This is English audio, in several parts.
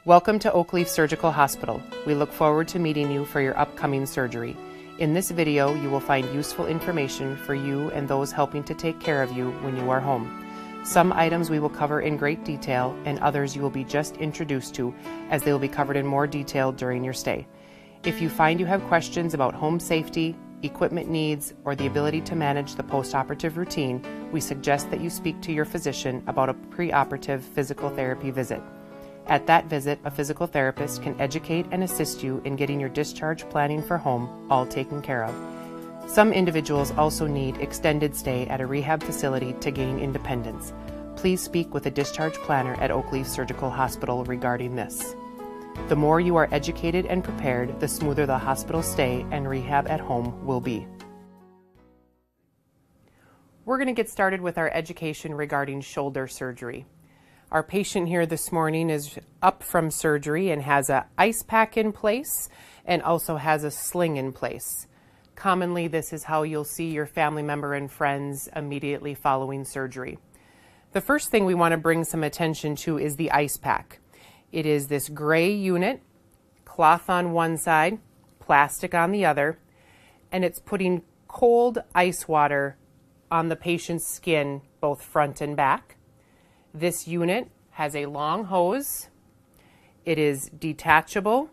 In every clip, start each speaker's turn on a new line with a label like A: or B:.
A: Welcome to OakLeaf Surgical Hospital. We look forward to meeting you for your upcoming surgery. In this video, you will find useful information for you and those helping to take care of you when you are home. Some items we will cover in great detail, and others you will be just introduced to, as they will be covered in more detail during your stay. If you find you have questions about home safety, equipment needs, or the ability to manage the post-operative routine, we suggest that you speak to your physician about a pre-operative physical therapy visit. At that visit, a physical therapist can educate and assist you in getting your discharge planning for home all taken care of. Some individuals also need extended stay at a rehab facility to gain independence. Please speak with a discharge planner at OakLeaf Surgical Hospital regarding this. The more you are educated and prepared, the smoother the hospital stay and rehab at home will be. We're going to get started with our education regarding shoulder surgery. Our patient here this morning is up from surgery and has an ice pack in place and also has a sling in place. Commonly, this is how you'll see your family member and friends immediately following surgery. The first thing we want to bring some attention to is the ice pack. It is this gray unit, cloth on one side, plastic on the other, and it's putting cold ice water on the patient's skin, both front and back. This unit has a long hose. It is detachable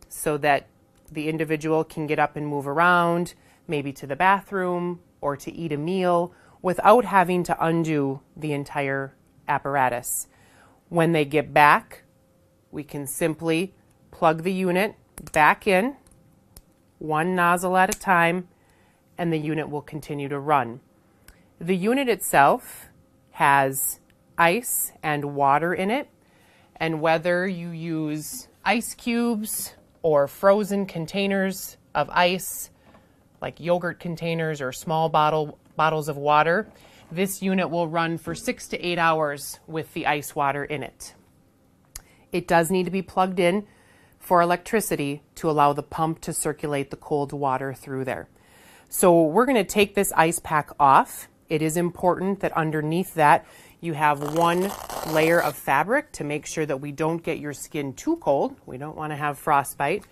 A: so that the individual can get up and move around, maybe to the bathroom or to eat a meal, without having to undo the entire apparatus. When they get back, we can simply plug the unit back in, one nozzle at a time, and the unit will continue to run. The unit itself has ice and water in it, and whether you use ice cubes or frozen containers of ice, like yogurt containers or small bottles of water, this unit will run for 6 to 8 hours with the ice water in it. It does need to be plugged in for electricity to allow the pump to circulate the cold water through there. So we're going to take this ice pack off. It is important that underneath that you have one layer of fabric to make sure that we don't get your skin too cold. We don't want to have frostbite.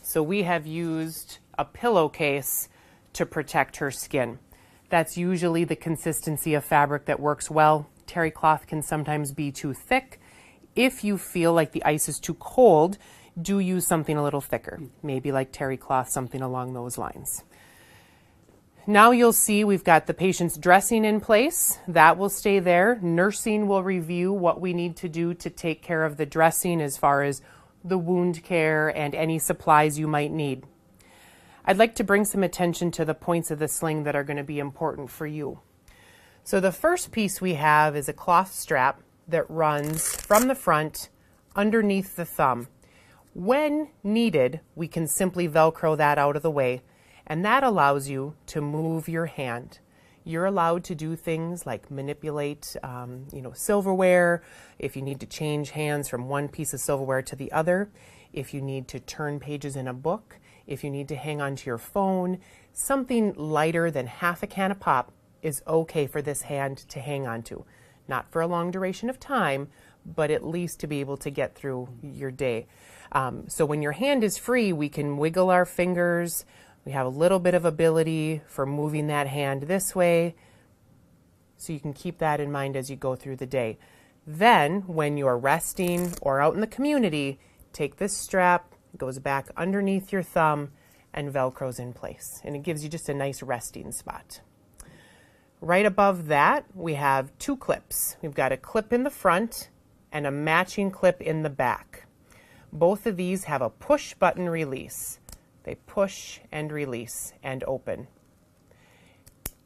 A: So we have used a pillowcase to protect her skin. That's usually the consistency of fabric that works well. Terry cloth can sometimes be too thick. If you feel like the ice is too cold, do use something a little thicker, maybe like terry cloth, something along those lines. Now you'll see we've got the patient's dressing in place. That will stay there. Nursing will review what we need to do to take care of the dressing as far as the wound care and any supplies you might need. I'd like to bring some attention to the points of the sling that are going to be important for you. So the first piece we have is a cloth strap that runs from the front underneath the thumb. When needed, we can simply Velcro that out of the way, and that allows you to move your hand. You're allowed to do things like manipulate, silverware, if you need to change hands from one piece of silverware to the other, if you need to turn pages in a book, if you need to hang onto your phone. Something lighter than half a can of pop is okay for this hand to hang onto. Not for a long duration of time, but at least to be able to get through your day. So when your hand is free, we can wiggle our fingers. We have a little bit of ability for moving that hand this way. So you can keep that in mind as you go through the day. Then when you're resting or out in the community, take this strap, it goes back underneath your thumb and Velcros in place. And it gives you just a nice resting spot. Right above that, we have two clips. We've got a clip in the front and a matching clip in the back. Both of these have a push button release. They push and release and open.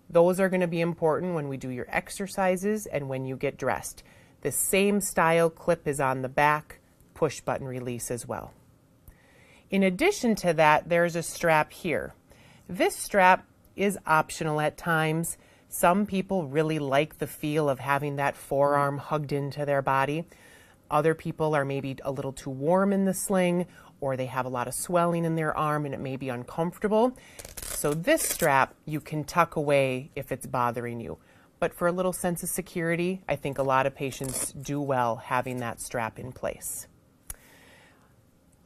A: Those are going to be important when we do your exercises and when you get dressed. The same style clip is on the back, push button release as well. In addition to that, there's a strap here. This strap is optional at times. Some people really like the feel of having that forearm hugged into their body. Other people are maybe a little too warm in the sling, or they have a lot of swelling in their arm and it may be uncomfortable. So this strap you can tuck away if it's bothering you. But for a little sense of security, I think a lot of patients do well having that strap in place.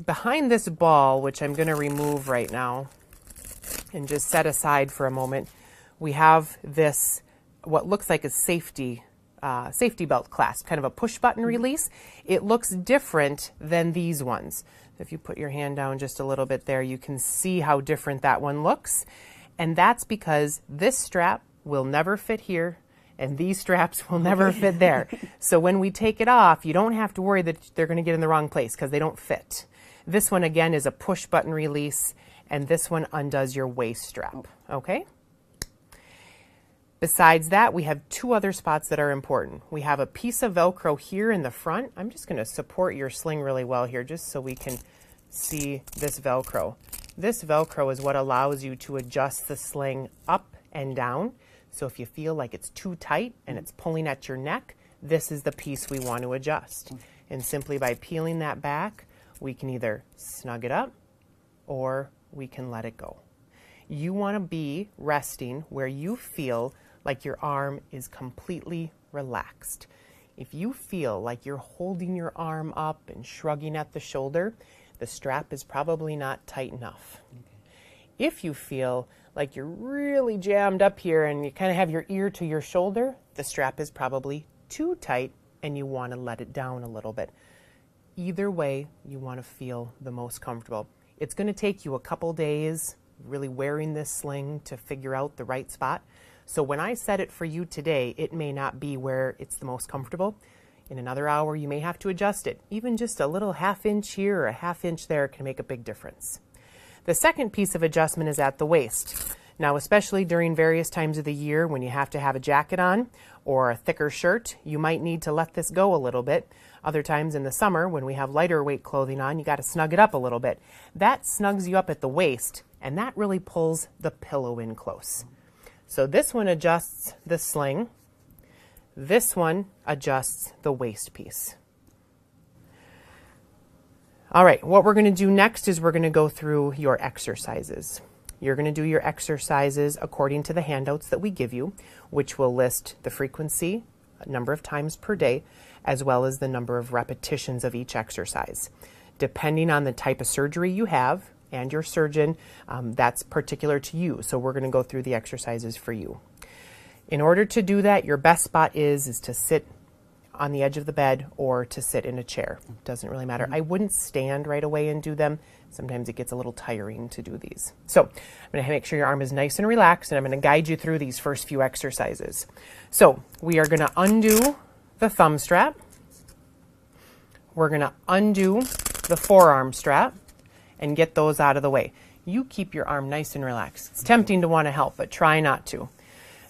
A: behind this ball, which I'm going to remove right now and just set aside for a moment, we have this, what looks like a safety belt clasp, kind of a push button release. It looks different than these ones. If you put your hand down just a little bit there, you can see how different that one looks. And that's because this strap will never fit here and these straps will never fit there. So when we take it off, you don't have to worry that they're going to get in the wrong place because they don't fit. This one again is a push button release, and this one undoes your waist strap, okay? Besides that, we have two other spots that are important. We have a piece of Velcro here in the front. I'm just going to support your sling really well here just so we can see this Velcro. This Velcro is what allows you to adjust the sling up and down. So if you feel like it's too tight and it's pulling at your neck, this is the piece we want to adjust. And simply by peeling that back, we can either snug it up or we can let it go. You want to be resting where you feel like your arm is completely relaxed. If you feel like you're holding your arm up and shrugging at the shoulder, the strap is probably not tight enough. If you feel like you're really jammed up here and you kind of have your ear to your shoulder, the strap is probably too tight and you want to let it down a little bit. Either way, you want to feel the most comfortable. It's going to take you a couple days really wearing this sling to figure out the right spot. So when I set it for you today, it may not be where it's the most comfortable. In another hour, you may have to adjust it. Even just a little ½ inch here or a ½ inch there can make a big difference. The second piece of adjustment is at the waist. Now, especially during various times of the year when you have to have a jacket on or a thicker shirt, you might need to let this go a little bit. Other times in the summer when we have lighter weight clothing on, you got to snug it up a little bit. That snugs you up at the waist, and that really pulls the pillow in close. So this one adjusts the sling. This one adjusts the waist piece. All right, what we're going to do next is we're going to go through your exercises. You're going to do your exercises according to the handouts that we give you, which will list the frequency, a number of times per day, as well as the number of repetitions of each exercise. Depending on the type of surgery you have and your surgeon, that's particular to you. So we're going to go through the exercises for you. In order to do that, your best spot is to sit on the edge of the bed or to sit in a chair. Doesn't really matter. I wouldn't stand right away and do them. Sometimes it gets a little tiring to do these. So I'm going to make sure your arm is nice and relaxed, and I'm going to guide you through these first few exercises. So we are going to undo the thumb strap. We're going to undo the forearm strap and get those out of the way. You keep your arm nice and relaxed. It's tempting to want to help, but try not to.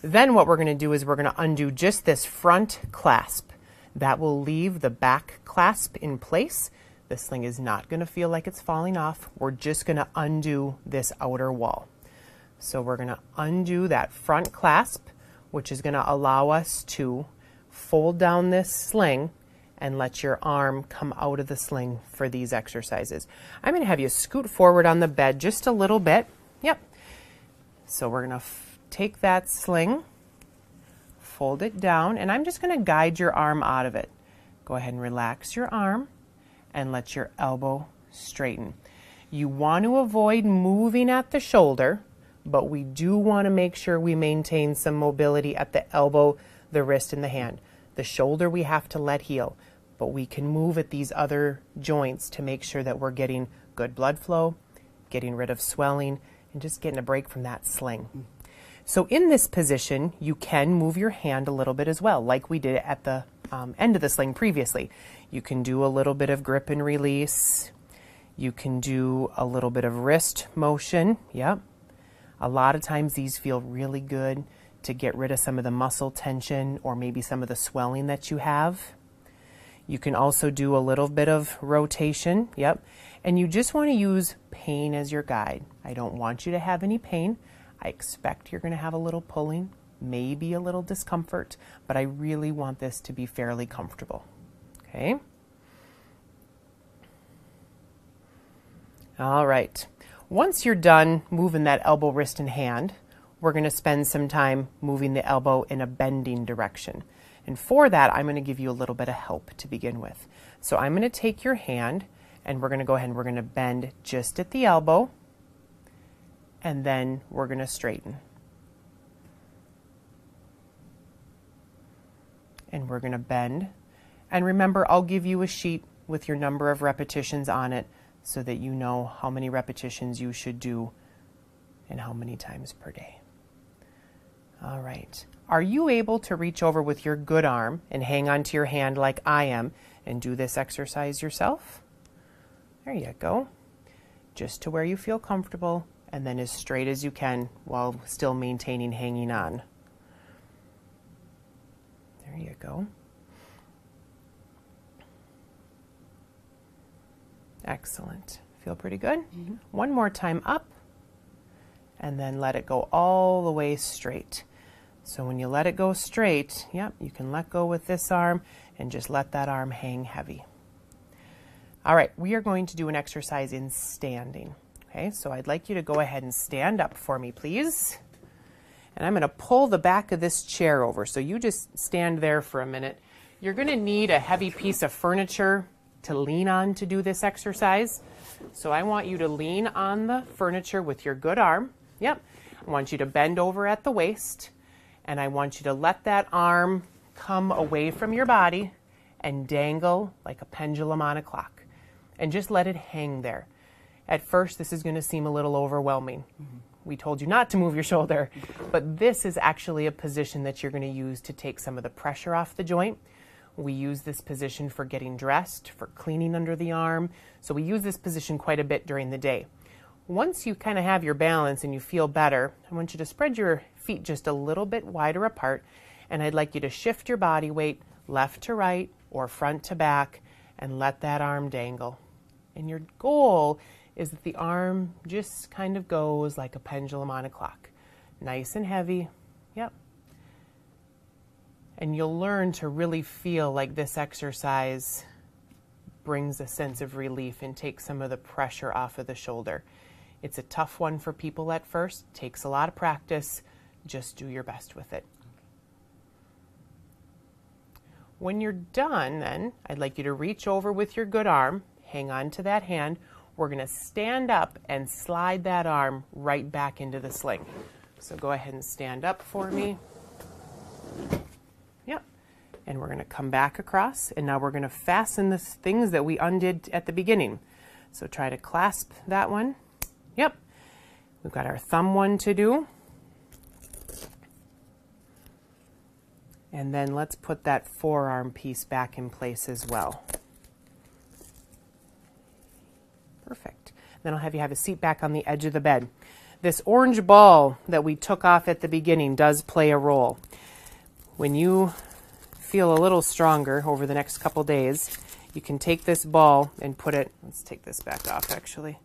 A: Then what we're going to do is we're going to undo just this front clasp. That will leave the back clasp in place. This sling is not going to feel like it's falling off. We're just going to undo this outer wall. So we're going to undo that front clasp, which is going to allow us to fold down this sling and let your arm come out of the sling for these exercises. I'm going to have you scoot forward on the bed just a little bit. Yep. So we're going to take that sling, fold it down, and I'm just going to guide your arm out of it. Go ahead and relax your arm and let your elbow straighten. You want to avoid moving at the shoulder, but we do want to make sure we maintain some mobility at the elbow, the wrist, and the hand. The shoulder we have to let heal, but we can move at these other joints to make sure that we're getting good blood flow, getting rid of swelling, and just getting a break from that sling. So in this position, you can move your hand a little bit as well, like we did at the end of the sling previously. You can do a little bit of grip and release. You can do a little bit of wrist motion. Yep. A lot of times these feel really good to get rid of some of the muscle tension or maybe some of the swelling that you have. You can also do a little bit of rotation. Yep. And you just want to use pain as your guide. I don't want you to have any pain. I expect you're going to have a little pulling, maybe a little discomfort, but I really want this to be fairly comfortable. Okay? All right. Once you're done moving that elbow, wrist, and hand, we're going to spend some time moving the elbow in a bending direction. And for that, I'm going to give you a little bit of help to begin with. So I'm going to take your hand And we're going to go ahead and we're going to bend just at the elbow, and then we're going to straighten. And we're going to bend. And remember, I'll give you a sheet with your number of repetitions on it so that you know how many repetitions you should do and how many times per day. All right. Are you able to reach over with your good arm and hang onto your hand like I am and do this exercise yourself? There you go. Just to where you feel comfortable, and then as straight as you can while still maintaining hanging on. There you go. Excellent. Feel pretty good? Mm-hmm. One more time up, and then let it go all the way straight. So when you let it go straight, yep, you can let go with this arm and just let that arm hang heavy. All right, we are going to do an exercise in standing. Okay, so I'd like you to go ahead and stand up for me, please. And I'm going to pull the back of this chair over. So you just stand there for a minute. You're going to need a heavy piece of furniture to lean on to do this exercise. So I want you to lean on the furniture with your good arm. Yep. I want you to bend over at the waist, and I want you to let that arm come away from your body and dangle like a pendulum on a clock, and just let it hang there. At first, this is going to seem a little overwhelming. Mm-hmm. We told you not to move your shoulder, but this is actually a position that you're going to use to take some of the pressure off the joint. We use this position for getting dressed, for cleaning under the arm. So we use this position quite a bit during the day. Once you kind of have your balance and you feel better, I want you to spread your feet just a little bit wider apart, and I'd like you to shift your body weight left to right or front to back and let that arm dangle. And your goal is that the arm just kind of goes like a pendulum on a clock. Nice and heavy. Yep. And you'll learn to really feel like this exercise brings a sense of relief and takes some of the pressure off of the shoulder. It's a tough one for people at first. Takes a lot of practice. Just do your best with it. When you're done, then, I'd like you to reach over with your good arm, hang on to that hand. We're going to stand up and slide that arm right back into the sling. So go ahead and stand up for me. Yep. And we're going to come back across, and now we're going to fasten the things that we undid at the beginning. So try to clasp that one. Yep. We've got our thumb one to do. And then let's put that forearm piece back in place as well. Perfect. Then I'll have you have a seat back on the edge of the bed. This orange ball that we took off at the beginning does play a role. When you feel a little stronger over the next couple days, you can take this ball and put it, let's take this back off actually.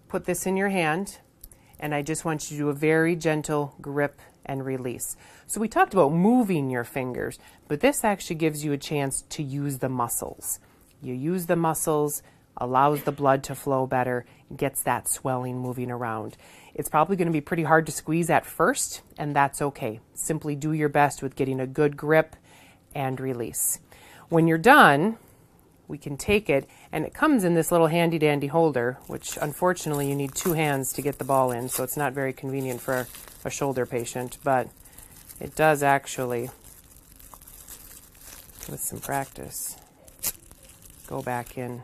A: Put this in your hand, and I just want you to do a very gentle grip and release. So we talked about moving your fingers, but this actually gives you a chance to use the muscles. You use the muscles, allows the blood to flow better, gets that swelling moving around. It's probably going to be pretty hard to squeeze at first, and that's okay. Simply do your best with getting a good grip and release. When you're done, we can take it, and it comes in this little handy dandy holder, which unfortunately you need two hands to get the ball in, so it's not very convenient for a shoulder patient, but it does actually, with some practice, go back in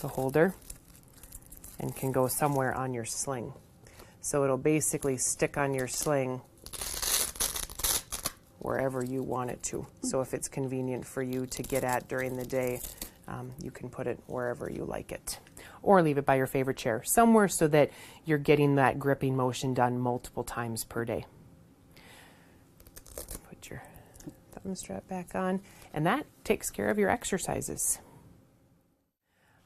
A: the holder and can go somewhere on your sling. So it'll basically stick on your sling wherever you want it to. So if it's convenient for you to get at during the day, you can put it wherever you like it. Or leave it by your favorite chair, somewhere so that you're getting that gripping motion done multiple times per day. Put your thumb strap back on, and that takes care of your exercises.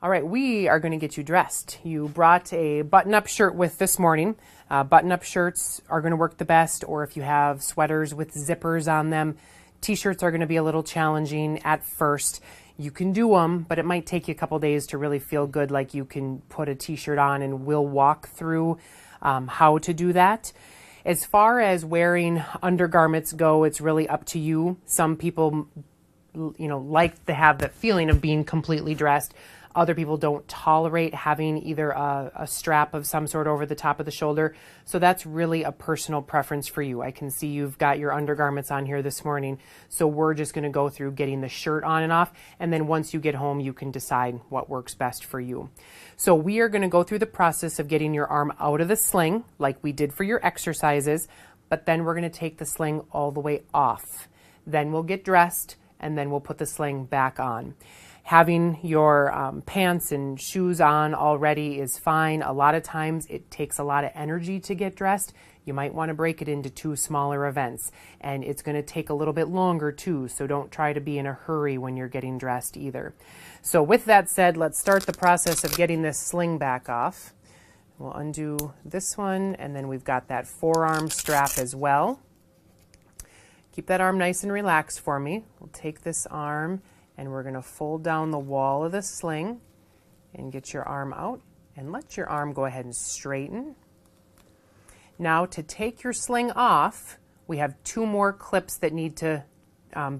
A: All right, we are going to get you dressed. You brought a button-up shirt with this morning. Button-up shirts are going to work the best, or if you have sweaters with zippers on them, t-shirts are going to be a little challenging at first. You can do them, but it might take you a couple days to really feel good like you can put a t-shirt on, and we'll walk through how to do that. As far as wearing undergarments go, it's really up to you. Some people, like to have the feeling of being completely dressed. Other people don't tolerate having either a strap of some sort over the top of the shoulder. So that's really a personal preference for you. I can see you've got your undergarments on here this morning. So we're just going to go through getting the shirt on and off. And then once you get home, you can decide what works best for you. So we are going to go through the process of getting your arm out of the sling like we did for your exercises. But then we're going to take the sling all the way off. Then we'll get dressed and then we'll put the sling back on. Having your pants and shoes on already is fine. A lot of times it takes a lot of energy to get dressed. You might want to break it into 2 smaller events, and it's going to take a little bit longer too, so don't try to be in a hurry when you're getting dressed either. So with that said, let's start the process of getting this sling back off. We'll undo this one, and then we've got that forearm strap as well. Keep that arm nice and relaxed for me. We'll take this arm and we're going to fold down the wall of the sling and get your arm out and let your arm go ahead and straighten. Now to take your sling off, we have 2 more clips that need to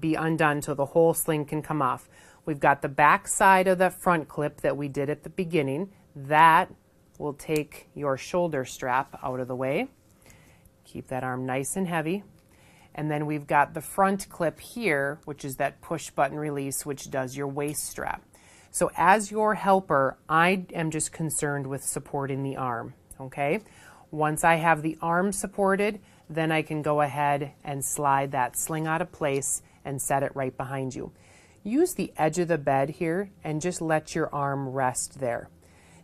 A: be undone so the whole sling can come off. We've got the back side of the front clip that we did at the beginning. That will take your shoulder strap out of the way. Keep that arm nice and heavy. And then we've got the front clip here, which is that push button release, which does your waist strap. So as your helper, I am just concerned with supporting the arm, okay? Once I have the arm supported, then I can go ahead and slide that sling out of place and set it right behind you. Use the edge of the bed here and just let your arm rest there.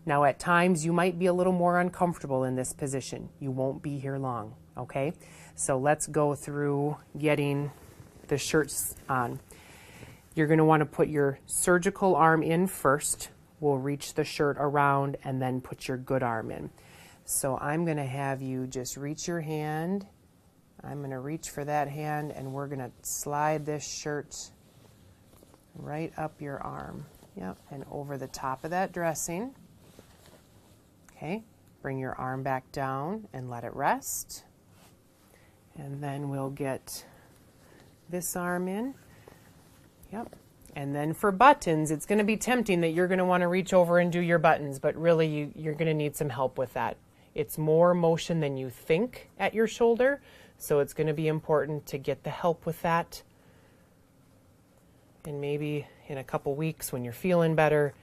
A: Now at times you might be a little more uncomfortable in this position. You won't be here long, okay? So let's go through getting the shirts on. You're going to want to put your surgical arm in first. We'll reach the shirt around and then put your good arm in. So I'm going to have you just reach your hand. I'm going to reach for that hand and we're going to slide this shirt right up your arm. Yep, and over the top of that dressing. Okay, bring your arm back down and let it rest. And then we'll get this arm in. Yep. And then for buttons, it's going to be tempting that you're going to want to reach over and do your buttons, but really you're going to need some help with that. It's more motion than you think at your shoulder, so it's going to be important to get the help with that. And maybe in a couple weeks when you're feeling better,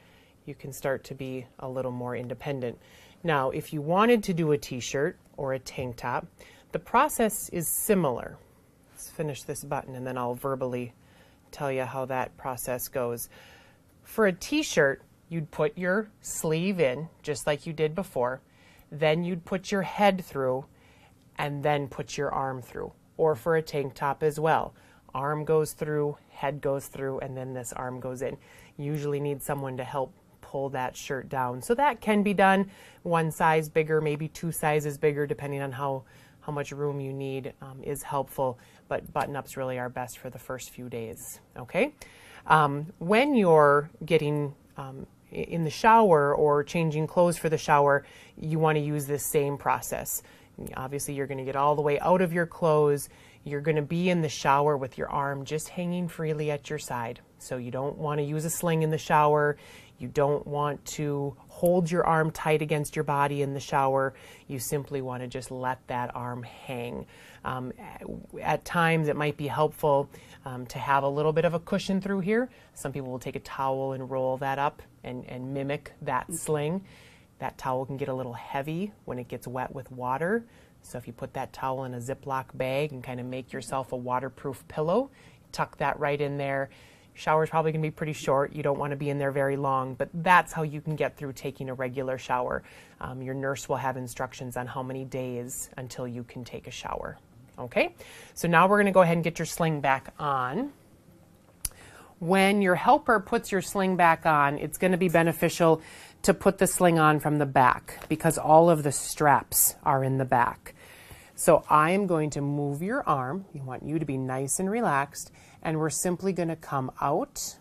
A: you can start to be a little more independent. Now, if you wanted to do a t-shirt or a tank top, the process is similar. Let's finish this button and then I'll verbally tell you how that process goes. For a t-shirt, you'd put your sleeve in just like you did before. Then you'd put your head through and then put your arm through. Or for a tank top as well. Arm goes through, head goes through, and then this arm goes in. You usually need someone to help pull that shirt down. So that can be done 1 size bigger, maybe 2 sizes bigger, depending on how much room you need is helpful, but button-ups really are best for the first few days, okay? When you're getting in the shower or changing clothes for the shower, you want to use this same process. Obviously, you're going to get all the way out of your clothes. You're going to be in the shower with your arm just hanging freely at your side. So you don't want to use a sling in the shower. You don't want to hold your arm tight against your body in the shower. You simply want to just let that arm hang. At times it might be helpful to have a little bit of a cushion through here. Some people will take a towel and roll that up and mimic that sling. That towel can get a little heavy when it gets wet with water. So if you put that towel in a Ziploc bag and kind of make yourself a waterproof pillow, tuck that right in there. Shower's probably going to be pretty short. You don't want to be in there very long, but that's how you can get through taking a regular shower. Your nurse will have instructions on how many days until you can take a shower. Okay, so now we're going to go ahead and get your sling back on. When your helper puts your sling back on, it's going to be beneficial to put the sling on from the back because all of the straps are in the back. So I am going to move your arm. We want you to be nice and relaxed, and we're simply going to come out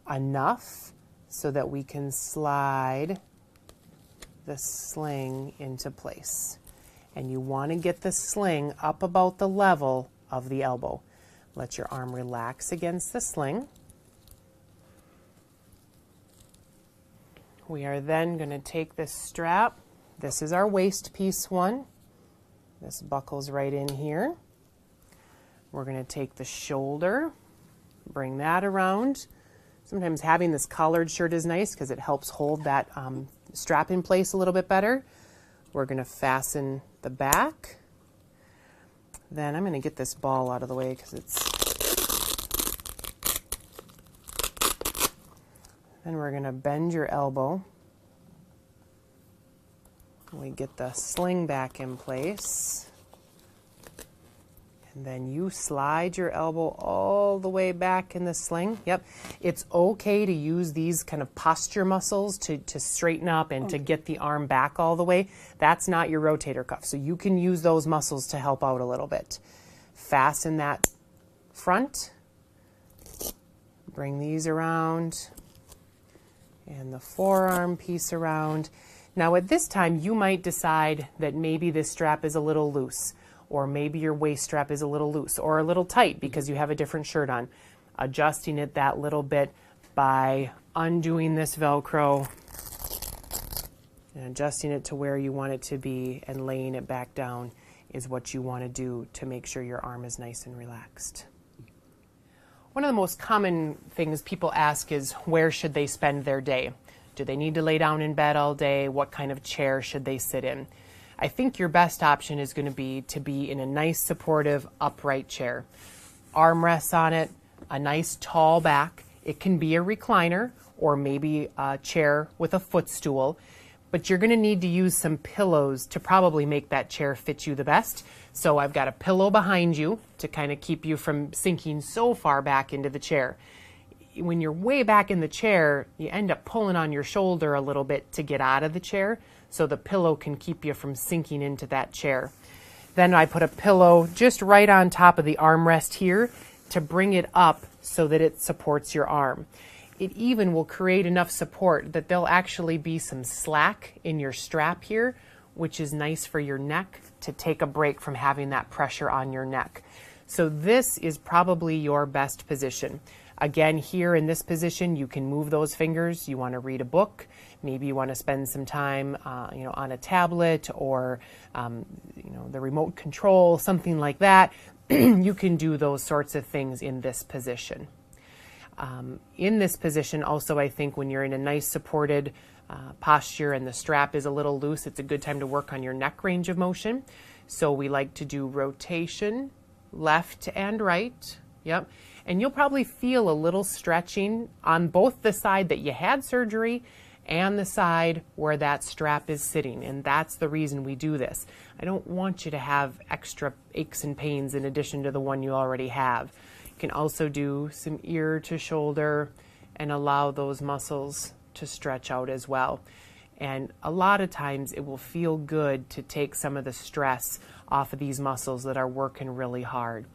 A: enough so that we can slide the sling into place. And you want to get the sling up about the level of the elbow. Let your arm relax against the sling. We are then going to take this strap. This is our waist piece one. This buckles right in here. We're going to take the shoulder, bring that around. Sometimes having this collared shirt is nice because it helps hold that strap in place a little bit better. We're going to fasten the back. Then I'm going to get this ball out of the way because it's... Then we're going to bend your elbow. We get the sling back in place. And then you slide your elbow all the way back in the sling. Yep. It's okay to use these kind of posture muscles to straighten up and to get the arm back all the way. That's not your rotator cuff. So you can use those muscles to help out a little bit. Fasten that front. Bring these around. And the forearm piece around. Now at this time, you might decide that maybe this strap is a little loose, or maybe your waist strap is a little loose or a little tight because you have a different shirt on. Adjusting it that little bit by undoing this Velcro and adjusting it to where you want it to be and laying it back down is what you want to do to make sure your arm is nice and relaxed. One of the most common things people ask is, where should they spend their day? Do they need to lay down in bed all day? What kind of chair should they sit in? I think your best option is going to be in a nice, supportive, upright chair. Armrests on it, a nice tall back. It can be a recliner or maybe a chair with a footstool, but you're going to need to use some pillows to probably make that chair fit you the best. So I've got a pillow behind you to kind of keep you from sinking so far back into the chair. When you're way back in the chair, you end up pulling on your shoulder a little bit to get out of the chair, so the pillow can keep you from sinking into that chair. Then I put a pillow just right on top of the armrest here to bring it up so that it supports your arm. It even will create enough support that there'll actually be some slack in your strap here, which is nice for your neck to take a break from having that pressure on your neck. So this is probably your best position. Again, here in this position, you can move those fingers. You want to read a book. Maybe you want to spend some time, on a tablet or, the remote control, something like that. You can do those sorts of things in this position. In this position, also, I think when you're in a nice supported posture and the strap is a little loose, it's a good time to work on your neck range of motion. So we like to do rotation, left and right. Yep. And you'll probably feel a little stretching on both the side that you had surgery and the side where that strap is sitting. And that's the reason we do this. I don't want you to have extra aches and pains in addition to the one you already have. You can also do some ear to shoulder and allow those muscles to stretch out as well. And a lot of times it will feel good to take some of the stress off of these muscles that are working really hard.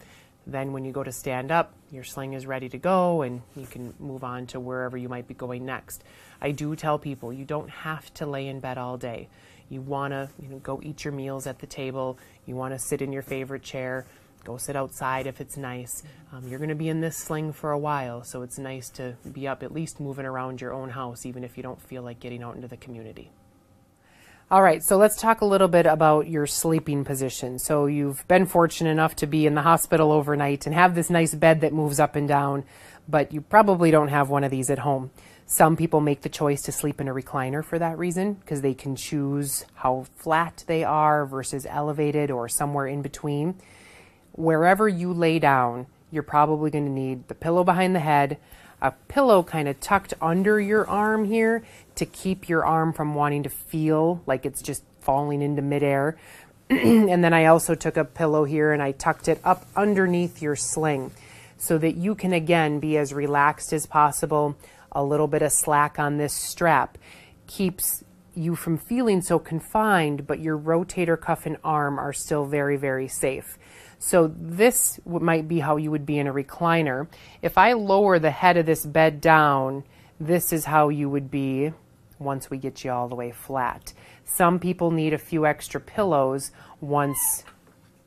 A: Then when you go to stand up, your sling is ready to go and you can move on to wherever you might be going next. I do tell people you don't have to lay in bed all day. You want to go eat your meals at the table. You want to sit in your favorite chair. Go sit outside if it's nice. You're going to be in this sling for a while, so it's nice to be up at least moving around your own house, even if you don't feel like getting out into the community. All right, so let's talk a little bit about your sleeping position. So you've been fortunate enough to be in the hospital overnight and have this nice bed that moves up and down, but you probably don't have one of these at home. Some people make the choice to sleep in a recliner for that reason, because they can choose how flat they are versus elevated or somewhere in between. Wherever you lay down, you're probably going to need the pillow behind the head, a pillow kind of tucked under your arm here to keep your arm from wanting to feel like it's just falling into midair. And then I also took a pillow here and I tucked it up underneath your sling so that you can again be as relaxed as possible. A little bit of slack on this strap keeps you from feeling so confined, but your rotator cuff and arm are still very, very safe. So this might be how you would be in a recliner. If I lower the head of this bed down, this is how you would be once we get you all the way flat. Some people need a few extra pillows once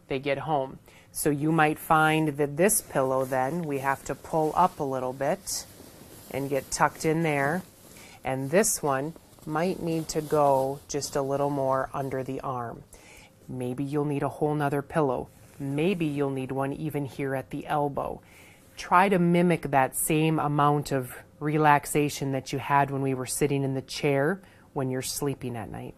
A: they get home. So you might find that this pillow then we have to pull up a little bit and get tucked in there. And this one might need to go just a little more under the arm. Maybe you'll need a whole nother pillow. Maybe you'll need one even here at the elbow. Try to mimic that same amount of relaxation that you had when we were sitting in the chair when you're sleeping at night.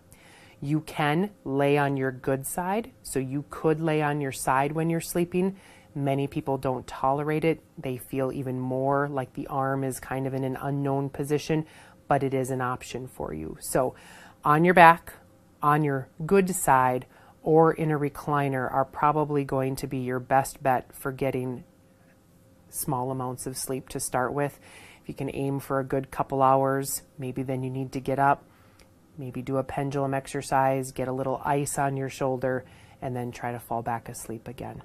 A: You can lay on your good side, so you could lay on your side when you're sleeping. Many people don't tolerate it. They feel even more like the arm is kind of in an unknown position, but it is an option for you. So on your back, on your good side, or in a recliner are probably going to be your best bet for getting small amounts of sleep to start with. If you can aim for a good couple hours, maybe then you need to get up, maybe do a pendulum exercise, get a little ice on your shoulder, and then try to fall back asleep again.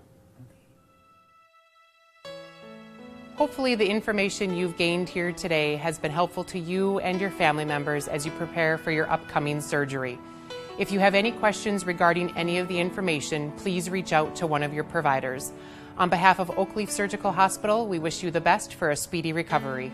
A: Hopefully the information you've gained here today has been helpful to you and your family members as you prepare for your upcoming surgery. If you have any questions regarding any of the information, please reach out to one of your providers. On behalf of OakLeaf Surgical Hospital, we wish you the best for a speedy recovery.